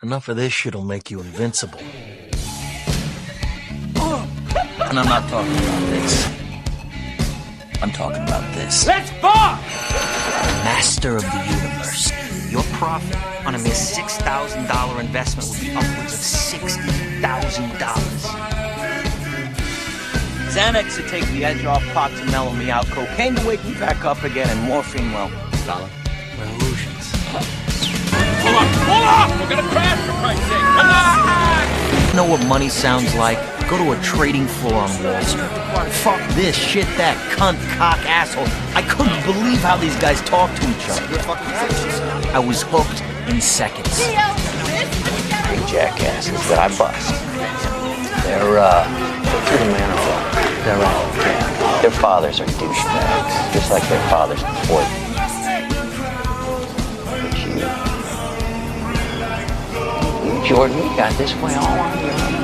Enough of this shit'll make you invincible. And I'm not talking about this. I'm talking about this. Let's fuck! Master of the universe. Your profit on a mere $6,000 investment would be upwards of $60,000. Xanax to take the edge off, pot to mellow me out, cocaine to wake me back up again, and morphine, well, dollar. My illusions. Hold on! We're gonna crash for Christ's sake! You know what money sounds like? Go to a trading floor on Wall Street. Fuck this, shit that, cunt, cock, asshole. I couldn't believe how these guys talk to each other. I was hooked in seconds. Three jackasses that I bust. They're through the manor room. They're right. Yeah. Their fathers are douchebags, just like their fathers before them. But you, Jordan, you got this way all on your own.